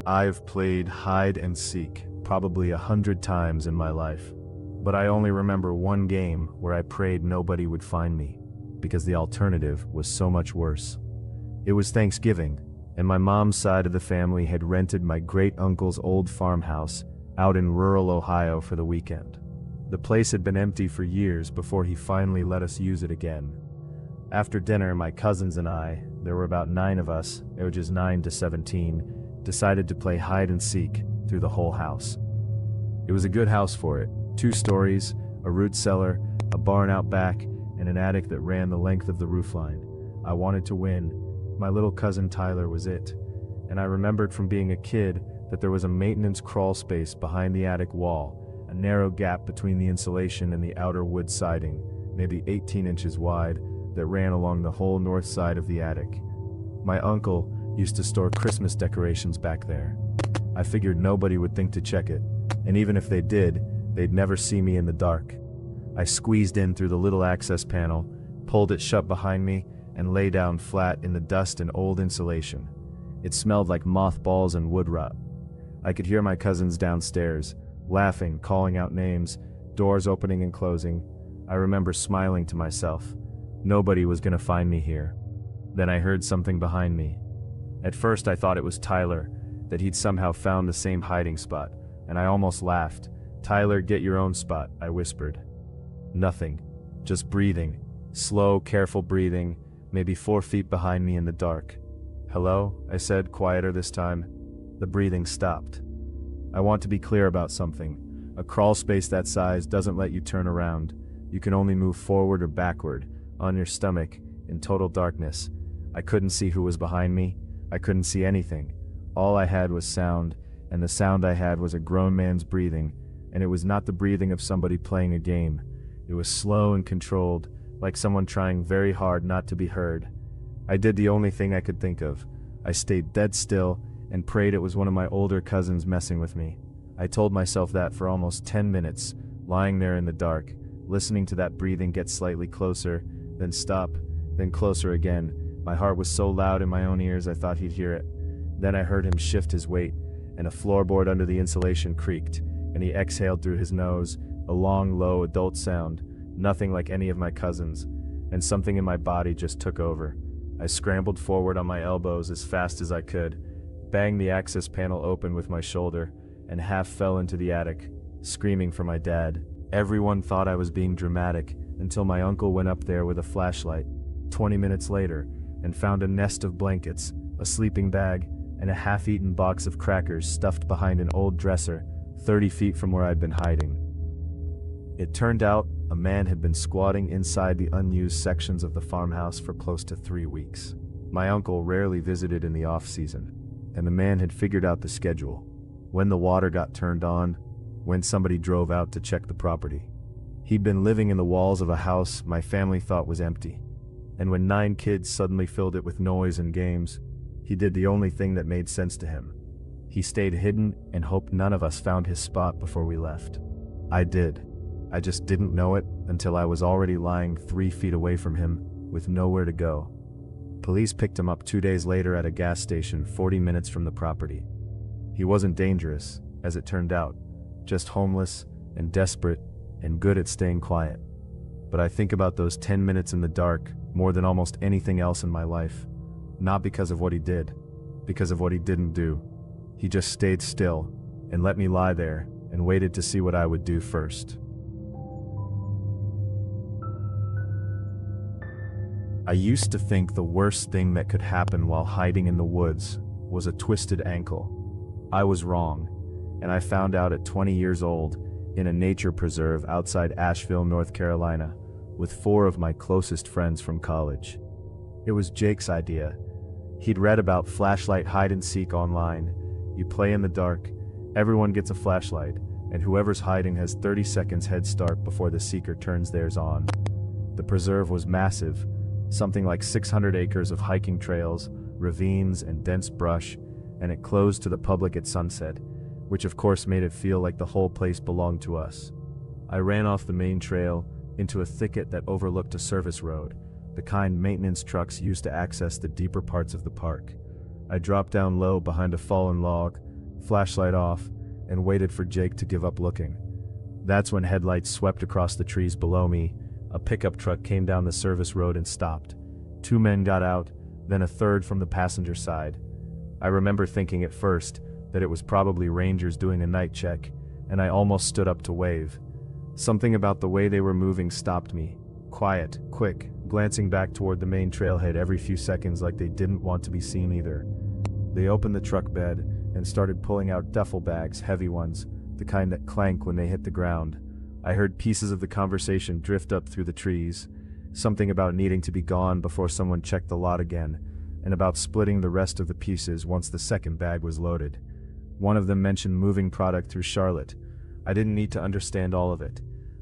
I've played hide and seek probably 100 times in my life, but I only remember one game where I prayed nobody would find me, because the alternative was so much worse. It was Thanksgiving, and my mom's side of the family had rented my great-uncle's old farmhouse out in rural Ohio for the weekend. The place had been empty for years before he finally let us use it again. After dinner, my cousins and I, there were about 9 of us, ages 9 to 17, decided to play hide and seek through the whole house. It was a good house for it. 2 stories, a root cellar, a barn out back, and an attic that ran the length of the roofline. I wanted to win. My little cousin Tyler was it. And I remembered from being a kid that there was a maintenance crawl space behind the attic wall, a narrow gap between the insulation and the outer wood siding, maybe 18 inches wide, that ran along the whole north side of the attic. My uncle used to store Christmas decorations back there. I figured nobody would think to check it, and even if they did, they'd never see me in the dark. I squeezed in through the little access panel, pulled it shut behind me, and lay down flat in the dust and old insulation. It smelled like mothballs and wood rot. I could hear my cousins downstairs, laughing, calling out names, doors opening and closing. I remember smiling to myself. Nobody was gonna find me here. Then I heard something behind me. At first I thought it was Tyler, that he'd somehow found the same hiding spot, and I almost laughed. "Tyler, get your own spot," I whispered. Nothing, just breathing, slow, careful breathing, maybe 4 feet behind me in the dark. "Hello?" I said, quieter this time. The breathing stopped. I want to be clear about something. A crawl space that size doesn't let you turn around. You can only move forward or backward, on your stomach, in total darkness. I couldn't see who was behind me. I couldn't see anything. All I had was sound, and the sound I had was a grown man's breathing, and it was not the breathing of somebody playing a game. It was slow and controlled, like someone trying very hard not to be heard. I did the only thing I could think of. I stayed dead still and prayed it was one of my older cousins messing with me. I told myself that for almost 10 minutes, lying there in the dark, listening to that breathing get slightly closer, then stop, then closer again. My heart was so loud in my own ears I thought he'd hear it. Then I heard him shift his weight, and a floorboard under the insulation creaked, and he exhaled through his nose, a long, low adult sound, nothing like any of my cousins, and something in my body just took over. I scrambled forward on my elbows as fast as I could, banged the access panel open with my shoulder, and half fell into the attic, screaming for my dad. Everyone thought I was being dramatic until my uncle went up there with a flashlight, 20 minutes later, and found a nest of blankets, a sleeping bag, and a half-eaten box of crackers stuffed behind an old dresser, 30 feet from where I'd been hiding. It turned out a man had been squatting inside the unused sections of the farmhouse for close to 3 weeks. My uncle rarely visited in the off-season, and the man had figured out the schedule, when the water got turned on, when somebody drove out to check the property. He'd been living in the walls of a house my family thought was empty, and when 9 kids suddenly filled it with noise and games, he did the only thing that made sense to him. He stayed hidden and hoped none of us found his spot before we left. I did. I just didn't know it until I was already lying 3 feet away from him, with nowhere to go. Police picked him up 2 days later at a gas station 40 minutes from the property. He wasn't dangerous, as it turned out, just homeless and desperate and good at staying quiet. But I think about those 10 minutes in the dark more than almost anything else in my life. Not because of what he did, because of what he didn't do. He just stayed still and let me lie there and waited to see what I would do first. I used to think the worst thing that could happen while hiding in the woods was a twisted ankle. I was wrong, and I found out at 20 years old in a nature preserve outside Asheville, North Carolina, with 4 of my closest friends from college. It was Jake's idea. He'd read about flashlight hide and seek online. You play in the dark, everyone gets a flashlight, and whoever's hiding has 30 seconds head start before the seeker turns theirs on. The preserve was massive, something like 600 acres of hiking trails, ravines, and dense brush, and it closed to the public at sunset, which of course made it feel like the whole place belonged to us. I ran off the main trail into a thicket that overlooked a service road, the kind maintenance trucks used to access the deeper parts of the park. I dropped down low behind a fallen log, flashlight off, and waited for Jake to give up looking. That's when headlights swept across the trees below me. A pickup truck came down the service road and stopped. 2 men got out, then a third from the passenger side. I remember thinking at first that it was probably rangers doing a night check, and I almost stood up to wave. Something about the way they were moving stopped me. Quiet, quick, glancing back toward the main trailhead every few seconds like they didn't want to be seen either. They opened the truck bed and started pulling out duffel bags, heavy ones, the kind that clank when they hit the ground. I heard pieces of the conversation drift up through the trees, something about needing to be gone before someone checked the lot again, and about splitting the rest of the pieces once the second bag was loaded. One of them mentioned moving product through Charlotte. I didn't need to understand all of it.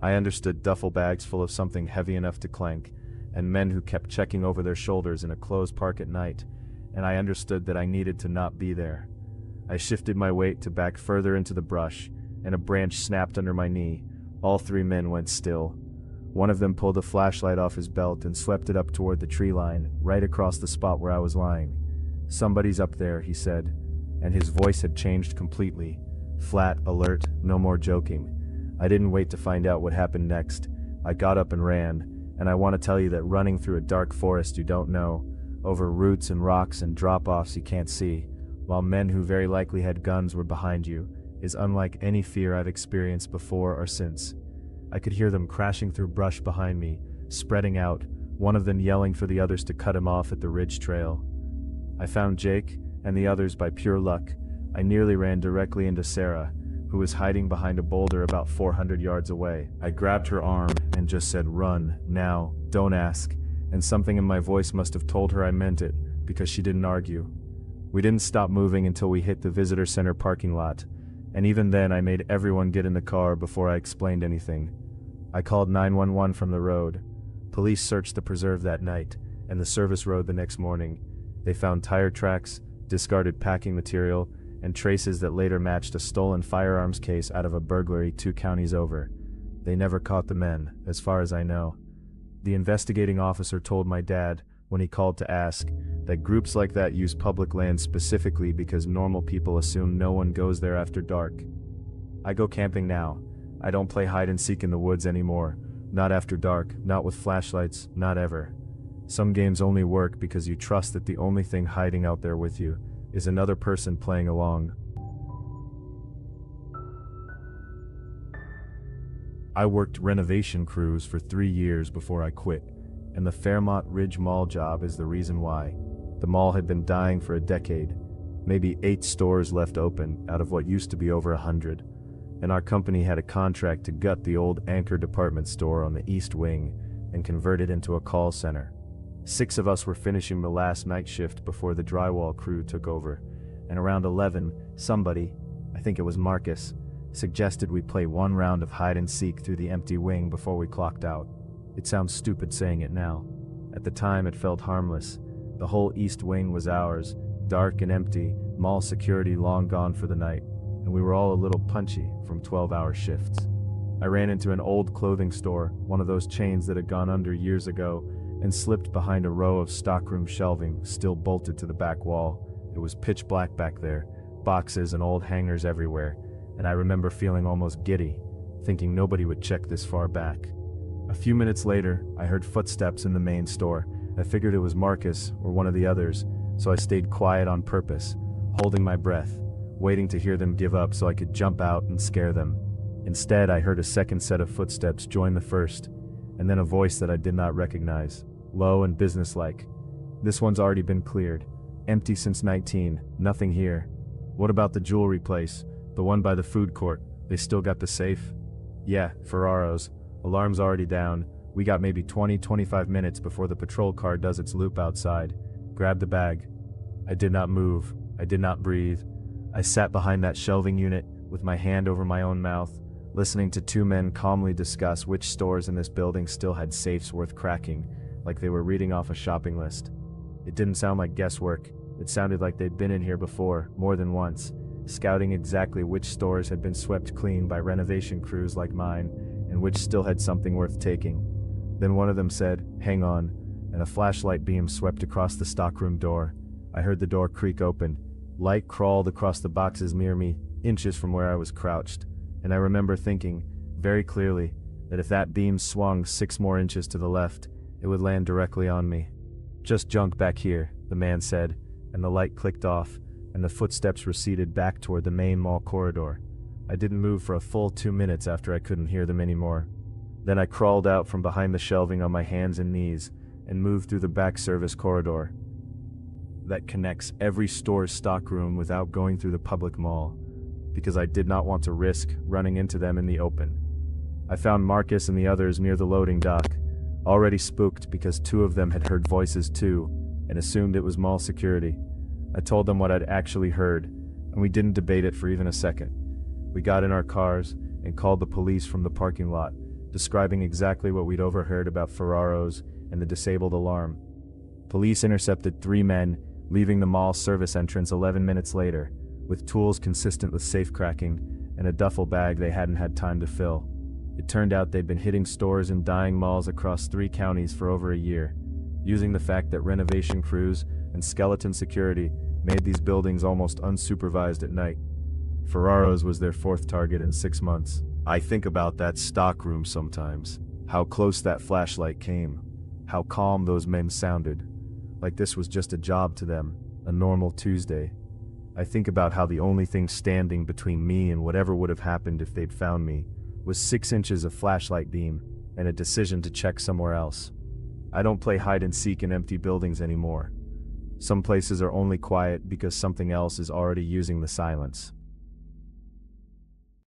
I understood duffel bags full of something heavy enough to clank, and men who kept checking over their shoulders in a closed park at night, and I understood that I needed to not be there. I shifted my weight to back further into the brush, and a branch snapped under my knee. All 3 men went still. One of them pulled a flashlight off his belt and swept it up toward the tree line, right across the spot where I was lying. "Somebody's up there," he said, and his voice had changed completely. Flat, alert, no more joking. I didn't wait to find out what happened next. I got up and ran, and I want to tell you that running through a dark forest you don't know, over roots and rocks and drop-offs you can't see, while men who very likely had guns were behind you, is unlike any fear I've experienced before or since. I could hear them crashing through brush behind me, spreading out, one of them yelling for the others to cut him off at the ridge trail. I found Jake and the others by pure luck. I nearly ran directly into Sarah, who was hiding behind a boulder about 400 yards away. I grabbed her arm and just said, "Run, now, don't ask," and something in my voice must have told her I meant it, because she didn't argue. We didn't stop moving until we hit the visitor center parking lot, and even then I made everyone get in the car before I explained anything. I called 911 from the road. Police searched the preserve that night, and the service road the next morning. They found tire tracks, discarded packing material, and traces that later matched a stolen firearms case out of a burglary 2 counties over. They never caught the men, as far as I know. The investigating officer told my dad, when he called to ask, that groups like that use public land specifically because normal people assume no one goes there after dark. I go camping now. I don't play hide and seek in the woods anymore. Not after dark, not with flashlights, not ever. Some games only work because you trust that the only thing hiding out there with you is another person playing along. I worked renovation crews for 3 years before I quit, and the Fairmont Ridge Mall job is the reason why. The mall had been dying for a decade, maybe 8 stores left open out of what used to be over 100, and our company had a contract to gut the old Anchor department store on the east wing and convert it into a call center. 6 of us were finishing the last night shift before the drywall crew took over, and around 11, somebody, I think it was Marcus, suggested we play 1 round of hide and seek through the empty wing before we clocked out. It sounds stupid saying it now. At the time it felt harmless. The whole east wing was ours, dark and empty, mall security long gone for the night, and we were all a little punchy from 12-hour shifts. I ran into an old clothing store, one of those chains that had gone under years ago, and slipped behind a row of stockroom shelving still bolted to the back wall. It was pitch black back there, boxes and old hangers everywhere, and I remember feeling almost giddy, thinking nobody would check this far back. A few minutes later, I heard footsteps in the main store. I figured it was Marcus or one of the others, so I stayed quiet on purpose, holding my breath, waiting to hear them give up so I could jump out and scare them. Instead, I heard a second set of footsteps join the first, and then a voice that I did not recognize, low and businesslike. "This one's already been cleared. Empty since 19, nothing here." "What about the jewelry place? The one by the food court? They still got the safe?" "Yeah, Ferraro's. Alarm's already down. We got maybe 20-25 minutes before the patrol car does its loop outside. Grab the bag." I did not move. I did not breathe. I sat behind that shelving unit, with my hand over my own mouth, listening to 2 men calmly discuss which stores in this building still had safes worth cracking, like they were reading off a shopping list. It didn't sound like guesswork. It sounded like they'd been in here before, more than once, scouting exactly which stores had been swept clean by renovation crews like mine, and which still had something worth taking. Then one of them said, "Hang on," and a flashlight beam swept across the stockroom door. I heard the door creak open, Light crawled across the boxes near me, inches from where I was crouched, and I remember thinking, very clearly, that if that beam swung 6 more inches to the left, it would land directly on me. "Just junk back here," the man said, and the light clicked off, and the footsteps receded back toward the main mall corridor. I didn't move for a full 2 minutes after I couldn't hear them anymore. Then I crawled out from behind the shelving on my hands and knees, and moved through the back service corridor that connects every store's stockroom without going through the public mall, because I did not want to risk running into them in the open. I found Marcus and the others near the loading dock, already spooked because 2 of them had heard voices too, and assumed it was mall security. I told them what I'd actually heard, and we didn't debate it for even a second. We got in our cars and called the police from the parking lot, describing exactly what we'd overheard about Ferraro's and the disabled alarm. Police intercepted 3 men leaving the mall service entrance 11 minutes later, with tools consistent with safecracking and a duffel bag they hadn't had time to fill. It turned out they'd been hitting stores and dying malls across 3 counties for over a year, using the fact that renovation crews and skeleton security made these buildings almost unsupervised at night. Ferraro's was their 4th target in 6 months. I think about that stockroom sometimes, how close that flashlight came, how calm those men sounded, like this was just a job to them, a normal Tuesday. I think about how the only thing standing between me and whatever would have happened if they'd found me was 6 inches of flashlight beam and a decision to check somewhere else. I don't play hide and seek in empty buildings anymore. Some places are only quiet because something else is already using the silence.